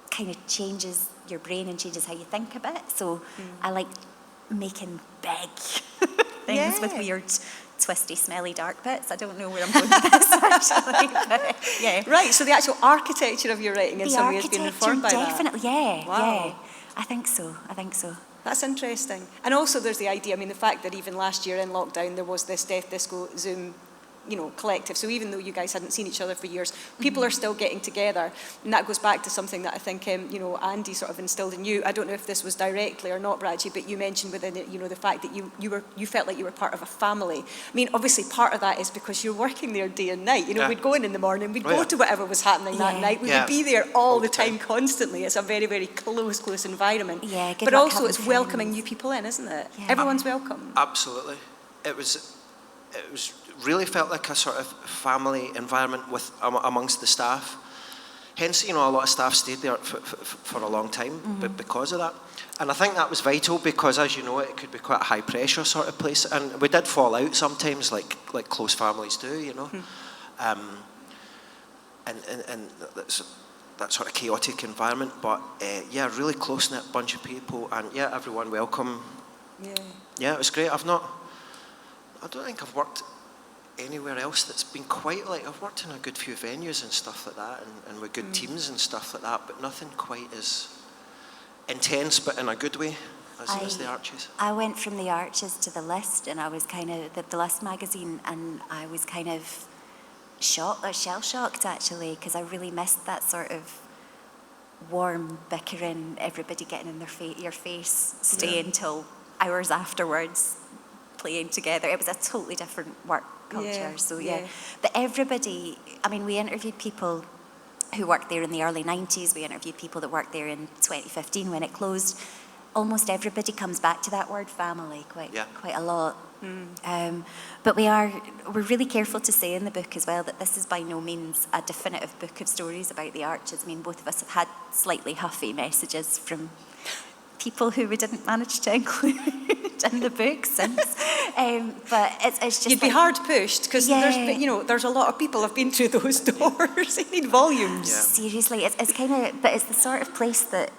kind of changes your brain and changes how you think about it. So I like making big things with weird, twisty, smelly, dark bits. I don't know where I'm going with this actually. But, yeah. Right, so the actual architecture of your writing in some way has been informed by definitely, that. yeah. Wow. I think so. That's interesting. And also there's the idea, I mean, the fact that even last year in lockdown there was this Death Disco Zoom collective. So even though you guys hadn't seen each other for years, people are still getting together. And that goes back to something that I think, Andy sort of instilled in you. I don't know if this was directly or not, Bratchie, but you mentioned within it, the fact that you felt like you were part of a family. I mean, obviously part of that is because you're working there day and night. We'd go in the morning, we'd go to whatever was happening that night. We would be there all the time, constantly. It's a very, very close environment. Yeah, but also it's welcoming new people in, isn't it? Yeah. Everyone's welcome. Absolutely. It was really felt like a sort of family environment amongst the staff. Hence, a lot of staff stayed there for a long time, but because of that. And I think that was vital because, as you know, it could be quite a high pressure sort of place. And we did fall out sometimes, like close families do, and that sort of chaotic environment. But really close-knit bunch of people, and everyone welcome. Yeah, it was great. I don't think I've worked anywhere else that's been quite like, I've worked in a good few venues and stuff like that, and with good teams and stuff like that, but nothing quite as intense, but in a good way, as the Arches. I went from the Arches to the List, and I was kind of, the List magazine, and I was kind of shell-shocked actually, because I really missed that sort of warm, bickering, everybody getting in your face, staying till hours afterwards, playing together. It was a totally different work culture. But everybody, I mean, we interviewed people who worked there in the early 90s. We interviewed people that worked there in 2015 when it closed. Almost everybody comes back to that word family quite a lot. But we're really careful to say in the book as well that this is by no means a definitive book of stories about the Arches. I mean, both of us have had slightly huffy messages from people who we didn't manage to include in the book since. But it's just you'd be hard pushed because there's a lot of people have been through those doors. They need volumes. Seriously, it's kind of, but it's the sort of place that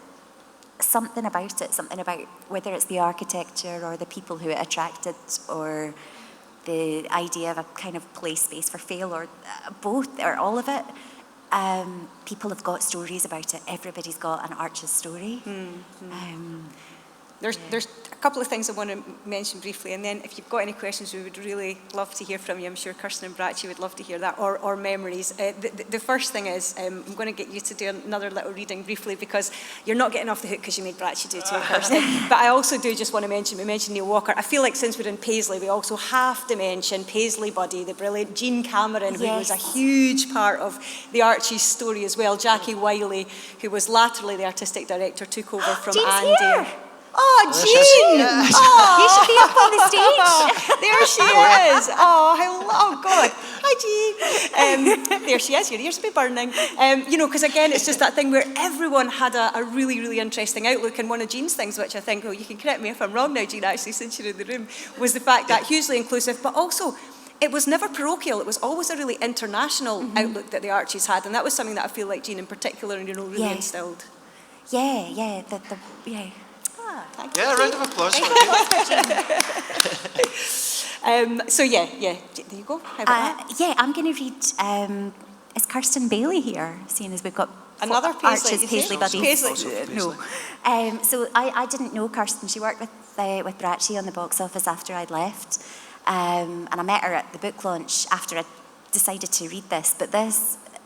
something about whether it's the architecture or the people who it attracted or the idea of a kind of play space for fail or both or all of it. People have got stories about it. Everybody's got an Arches story. There's a couple of things I want to mention briefly, and then if you've got any questions, we would really love to hear from you. I'm sure Kirstin and Bratchie would love to hear that, or memories. The first thing is, I'm going to get you to do another little reading briefly, because you're not getting off the hook because you made Bratchie do it too, Kirstin. But I also do just want to mention, we mentioned Neil Walker. I feel like since we're in Paisley, we also have to mention Paisley Buddy, the brilliant Jean Cameron, who was a huge part of the Archie's story as well. Jackie Wiley, who was latterly the artistic director, took over from Jean's Andy. Here. Oh, Jean! You should be up on the stage. There she is. Oh, hello. Oh, God. Hi, Jean. There she is. Your ears will be burning. Because again, it's just that thing where everyone had a really, really interesting outlook. And one of Jean's things, which I think, you can correct me if I'm wrong now, Jean, actually, since you're in the room, was the fact that hugely inclusive, but also it was never parochial. It was always a really international outlook that the Archies had. And that was something that I feel like Jean in particular, really instilled. Yeah. Thank you. Round of applause for there you go. How about that? I'm going to read, is Kirstin Bailey here, seeing as we've got another Paisley buddies? Paisley. No. So I didn't know Kirstin. She worked with Bratchie on the box office after I'd left. And I met her at the book launch after I decided to read this. But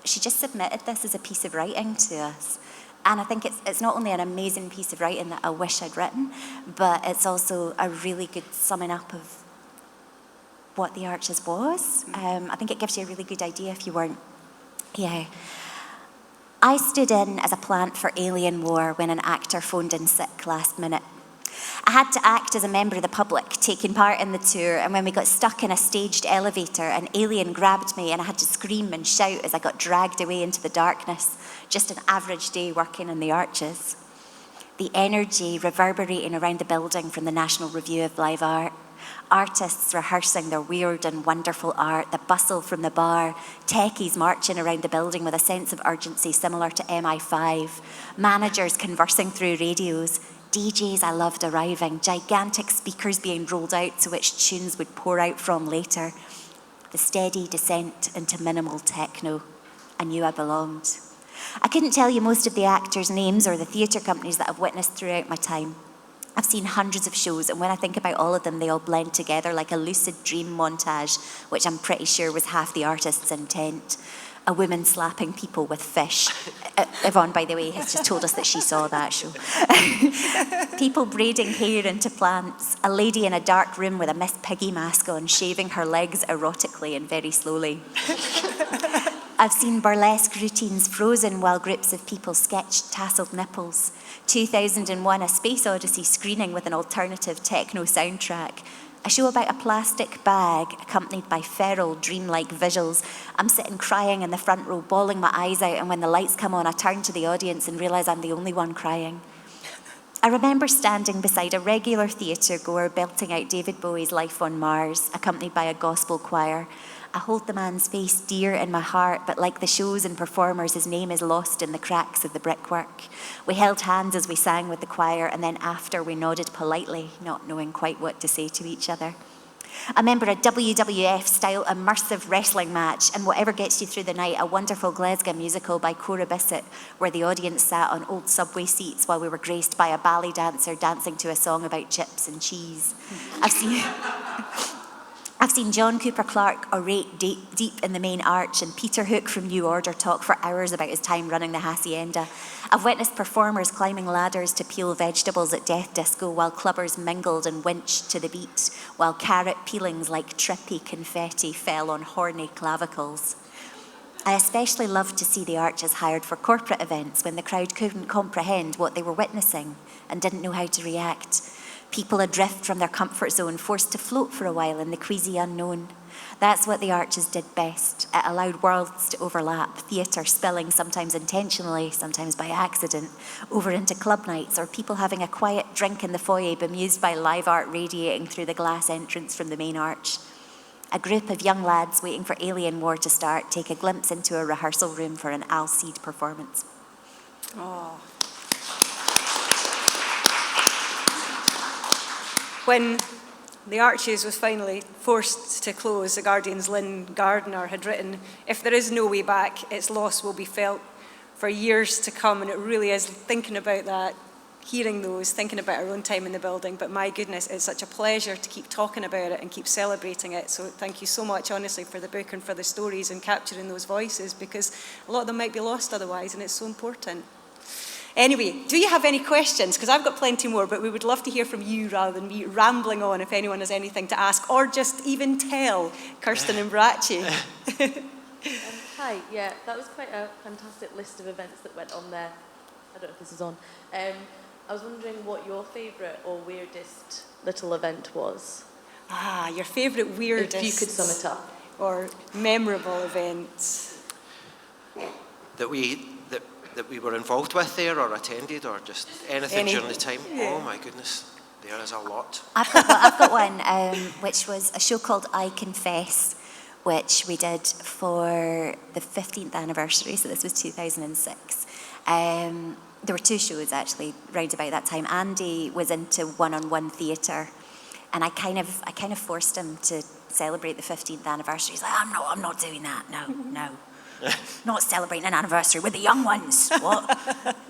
she just submitted this as a piece of writing to us. And I think it's not only an amazing piece of writing that I wish I'd written, but it's also a really good summing up of what the Arches was. I think it gives you a really good idea if you weren't. I stood in as a plant for Alien War when an actor phoned in sick last minute. I had to act as a member of the public, taking part in the tour, and when we got stuck in a staged elevator, an alien grabbed me and I had to scream and shout as I got dragged away into the darkness. Just an average day working in the Arches. The energy reverberating around the building from the National Review of Live Art. Artists rehearsing their weird and wonderful art, the bustle from the bar, techies marching around the building with a sense of urgency similar to MI5, managers conversing through radios, DJs I loved arriving, gigantic speakers being rolled out to which tunes would pour out from later. The steady descent into minimal techno. I knew I belonged. I couldn't tell you most of the actors' names or the theatre companies that I've witnessed throughout my time. I've seen hundreds of shows, and when I think about all of them, they all blend together like a lucid dream montage, which I'm pretty sure was half the artist's intent. A woman slapping people with fish. Yvonne, by the way, has just told us that she saw that show. People braiding hair into plants. A lady in a dark room with a Miss Piggy mask on, shaving her legs erotically and very slowly. I've seen burlesque routines frozen while groups of people sketched tasseled nipples. 2001, A Space Odyssey screening with an alternative techno soundtrack. A show about a plastic bag accompanied by feral, dreamlike visuals. I'm sitting crying in the front row, bawling my eyes out, and when the lights come on, I turn to the audience and realise I'm the only one crying. I remember standing beside a regular theatre goer belting out David Bowie's Life on Mars, accompanied by a gospel choir. I hold the man's face dear in my heart, but like the shows and performers, his name is lost in the cracks of the brickwork. We held hands as we sang with the choir, and then after we nodded politely, not knowing quite what to say to each other. I remember a WWF-style immersive wrestling match, and whatever gets you through the night, a wonderful Glasgow musical by Cora Bissett, where the audience sat on old subway seats while we were graced by a ballet dancer dancing to a song about chips and cheese. I've seen John Cooper Clarke orate deep in the main arch, and Peter Hook from New Order talk for hours about his time running the hacienda. I've witnessed performers climbing ladders to peel vegetables at Death Disco while clubbers mingled and winched to the beat, while carrot peelings like trippy confetti fell on horny clavicles. I especially loved to see the arches hired for corporate events when the crowd couldn't comprehend what they were witnessing and didn't know how to react. People adrift from their comfort zone, forced to float for a while in the queasy unknown. That's what the arches did best. It allowed worlds to overlap, theatre spilling, sometimes intentionally, sometimes by accident, over into club nights, or people having a quiet drink in the foyer bemused by live art radiating through the glass entrance from the main arch. A group of young lads waiting for Alien War to start take a glimpse into a rehearsal room for an Alcide performance. Oh. When the Arches was finally forced to close, the Guardian's Lynn Gardner had written, "If there is no way back, its loss will be felt for years to come." And it really is thinking about that, hearing those, thinking about our own time in the building. But my goodness, it's such a pleasure to keep talking about it and keep celebrating it. So thank you so much, honestly, for the book and for the stories and capturing those voices, because a lot of them might be lost otherwise, and it's so important. Anyway, do you have any questions? Because I've got plenty more, but we would love to hear from you rather than me rambling on if anyone has anything to ask, or just even tell Kirstin and Bratchie. Hi, yeah, that was quite a fantastic list of events that went on there. I don't know if this is on. I was wondering what your favourite or weirdest little event was. Your favourite weirdest... If you could sum it up. Or memorable events. That we were involved with there or attended, or just anything during the time? Yeah. Oh my goodness, there is a lot. I've got one, which was a show called I Confess, which we did for the 15th anniversary, so this was 2006. There were two shows actually round about that time. Andy was into one-on-one theatre, and I kind of forced him to celebrate the 15th anniversary. He's like, I'm not doing that, no. Not celebrating an anniversary with the young ones. What?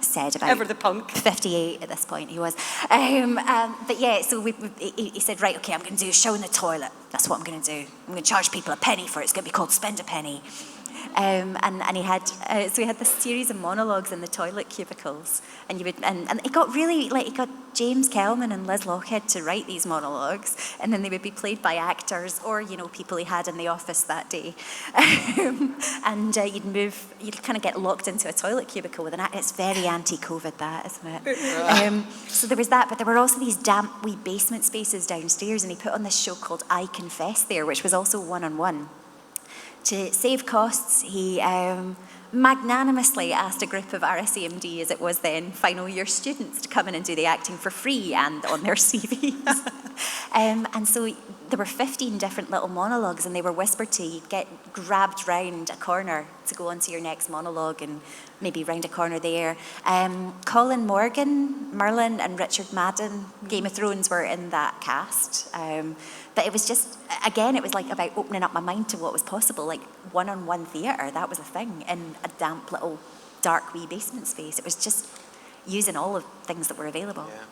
Said about ever the punk. 58 at this point he was. But yeah, so he said, right, okay, I'm going to do a show in the toilet. That's what I'm going to do. I'm going to charge people a penny for it. It's going to be called Spend a Penny. And he had so he had this series of monologues in the toilet cubicles, and it got really he got James Kelman and Liz Lockhead to write these monologues, and then they would be played by actors or people he had in the office that day, and you'd kind of get locked into a toilet cubicle with an act. It's very anti-COVID, that, isn't it? So there was that, but there were also these damp wee basement spaces downstairs, and he put on this show called I Confess there, which was also one-on-one. To save costs, he magnanimously asked a group of RSAMD, as it was then, final year students to come in and do the acting for free and on their CVs. And so there were 15 different little monologues, and they were whispered to you. You'd get grabbed round a corner to go on to your next monologue, and maybe round a corner there. Colin Morgan, Merlin, and Richard Madden, Game of Thrones, were in that cast. But it was just, again, it was like about opening up my mind to what was possible, like one-on-one theatre, that was a thing, in a damp little dark wee basement space. It was just using all of things that were available. Yeah.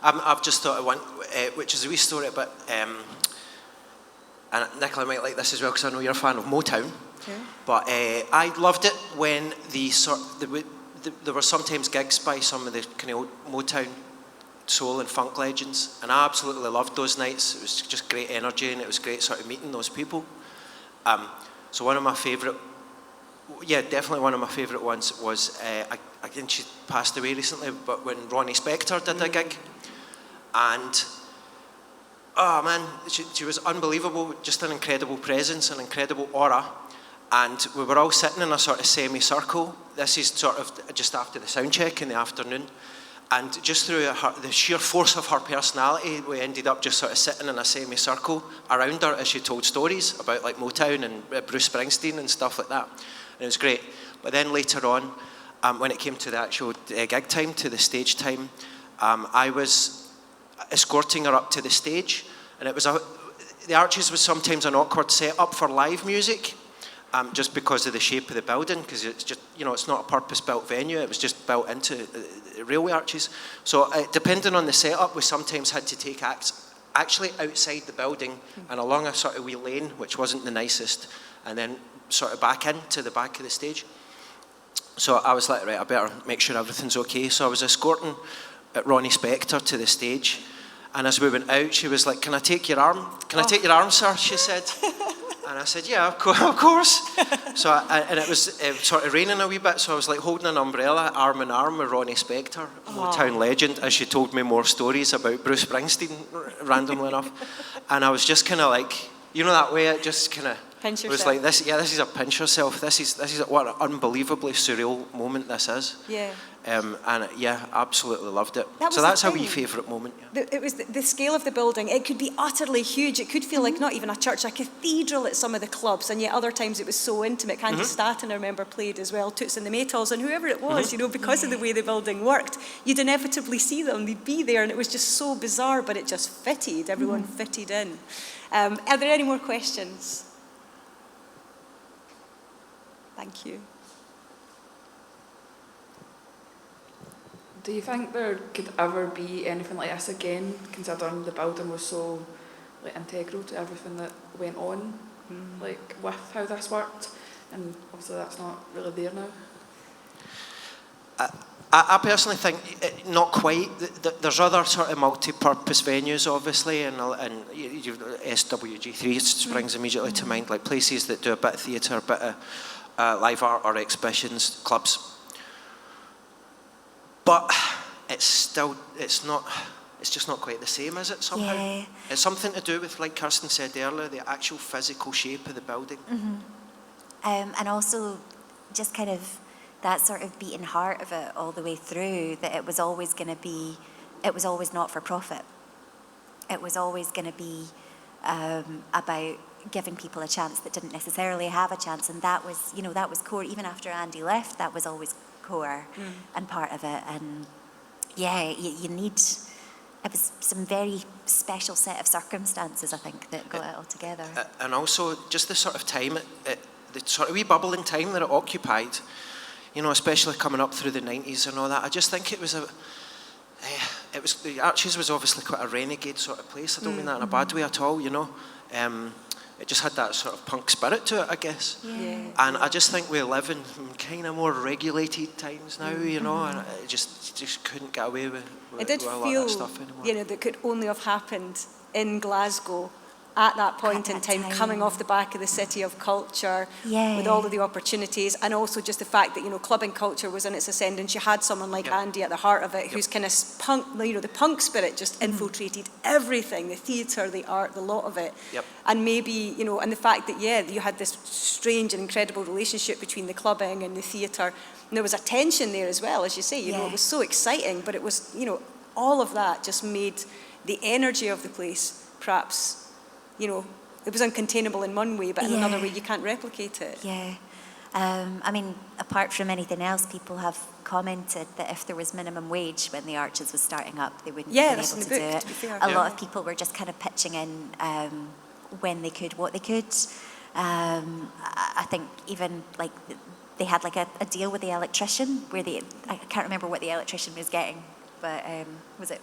I've just thought of one, which is a wee story about, and Nicola might like this as well because I know you're a fan of Motown. Okay. But I loved it when there were sometimes gigs by some of the kind of old Motown soul and funk legends, and I absolutely loved those nights. It was just great energy, and it was great sort of meeting those people. So one of my favourite, definitely one of my favourite ones was, again, she passed away recently, but when Ronnie Spector did a gig, and oh man, she was unbelievable, just an incredible presence, an incredible aura. And we were all sitting in a sort of semicircle. This is sort of just after the sound check in the afternoon. And just through the sheer force of her personality, we ended up just sort of sitting in a semicircle around her as she told stories about like Motown and Bruce Springsteen and stuff like that. And it was great. But then later on, when it came to the actual gig time, to the stage time, I was escorting her up to the stage. And it was the Arches was sometimes an awkward setup for live music. Just because of the shape of the building, because it's just, it's not a purpose-built venue, it was just built into railway arches. So depending on the setup, we sometimes had to take acts actually outside the building and along a sort of wee lane, which wasn't the nicest, and then sort of back into the back of the stage. So I was like, right, I better make sure everything's okay. So I was escorting Ronnie Spector to the stage, and as we went out, she was like, "Can I take your arm? Can I take your arm, sir?" she said. And I said, "Yeah, of course." So, and it was sort of raining a wee bit, so I was like holding an umbrella, arm in arm with Ronnie Spector, Motown legend, as she told me more stories about Bruce Springsteen, randomly enough. And I was just kind of like, that way, it just kind of Pinch yourself. was like, this is a pinch yourself. This is what an unbelievably surreal moment this is. Yeah. And absolutely loved it. That was So that's the a wee thing. favourite moment. It was the scale of the building. It could be utterly huge. It could feel like not even a church, a cathedral at some of the clubs, and yet other times it was so intimate. Candy Staten, I remember, played as well, Toots and the Maytals, and whoever it was, because of the way the building worked, you'd inevitably see them. They'd be there, and it was just so bizarre, but it just fitted. Everyone fitted in. Are there any more questions? Thank you. Do you think there could ever be anything like this again, considering the building was so integral to everything that went on, with how this worked, and obviously that's not really there now? I personally think not quite. There's other sort of multi-purpose venues, obviously, and SWG3 springs immediately to mind, like places that do a bit of theatre, a bit of live art or exhibitions, clubs. But it's just not quite the same, is it, somehow? Yeah. It's something to do with, like Kirstin said earlier, the actual physical shape of the building. And also just kind of that sort of beating heart of it all the way through, that it was always not for profit. It was always going to be about giving people a chance that didn't necessarily have a chance, and that was core. Even after Andy left, that was always core and part of it. And you need, it was some very special set of circumstances, I think, that got it all together. And also just the sort of time, the sort of wee bubbling time that it occupied, especially coming up through the 90s and all that. I just think it was the Arches was obviously quite a renegade sort of place. I don't mean that in a bad way at all, It just had that sort of punk spirit to it, I guess. Yeah. And I just think we live in kind of more regulated times now, and I just couldn't get away with It did with a lot feel, of that stuff anymore. that could only have happened in Glasgow at that point in time, coming off the back of the city of culture, with all of the opportunities, and also just the fact that, clubbing culture was in its ascendance. You had someone like Andy at the heart of it, whose kind of punk, the punk spirit just infiltrated everything, the theatre, the art, the lot of it. And maybe, and the fact that, you had this strange and incredible relationship between the clubbing and the theatre, and there was a tension there as well, as you say, it was so exciting, but it was, all of that just made the energy of the place perhaps, it was uncontainable in one way, but in another way you can't replicate it. Yeah. I mean, apart from anything else, people have commented that if there was minimum wage when the Arches was starting up, they wouldn't have been able to do it. To be fair. A lot of people were just kind of pitching in when they could, what they could. I think even like they had like a deal with the electrician where I can't remember what the electrician was getting, but was it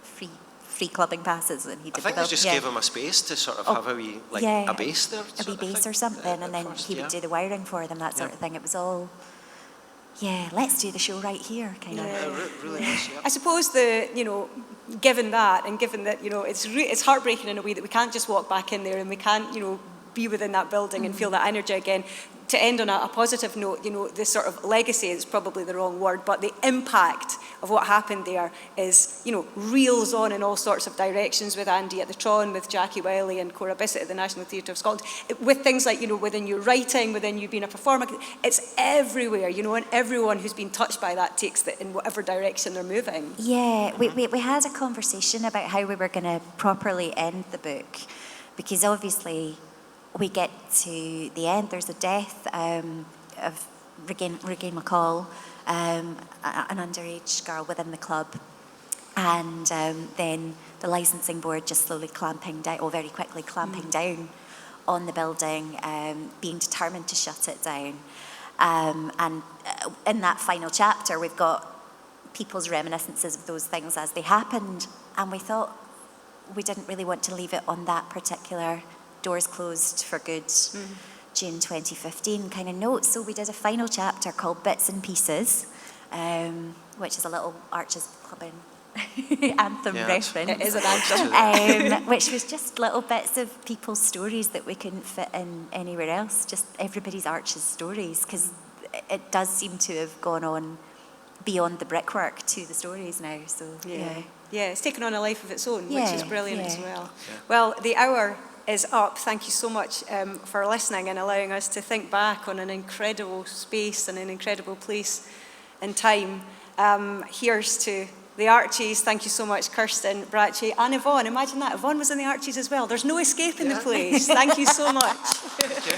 free clubbing passes, and he did I think the they just gave him a space to sort of have a wee, like, a base there. A wee base or something, and then he would do the wiring for them, that sort of thing. It was all, let's do the show right here, kind of. Really nice, yeah. I suppose given that, and given that, it's heartbreaking in a way that we can't just walk back in there and we can't, be within that building and feel that energy again. To end on a positive note, this sort of legacy is probably the wrong word, but the impact of what happened there is, reels on in all sorts of directions with Andy at the Tron, with Jackie Wiley and Cora Bissett at the National Theatre of Scotland, with things like, within your writing, within you being a performer, it's everywhere, and everyone who's been touched by that takes that in whatever direction they're moving. Yeah, we had a conversation about how we were going to properly end the book, because obviously we get to the end, there's a death of Regan McCall, an underage girl within the club, and then the licensing board just slowly clamping down, or very quickly clamping down on the building, being determined to shut it down. And in that final chapter, we've got people's reminiscences of those things as they happened, and we thought we didn't really want to leave it on that particular doors closed for good June 2015 kind of note. So we did a final chapter called Bits and Pieces, which is a little Arches Clubbing anthem reference. It is an anthem. Which was just little bits of people's stories that we couldn't fit in anywhere else, just everybody's Arches stories, because it does seem to have gone on beyond the brickwork to the stories now. So yeah, it's taken on a life of its own, which is brilliant as well. Yeah. Well, the hour is up. Thank you so much for listening and allowing us to think back on an incredible space and an incredible place and time. Here's to the Archies. Thank you so much, Kirstin, Bratchie, and Yvonne. Imagine that, Yvonne was in the Archies as well. There's no escaping the place. Thank you so much. Thank you.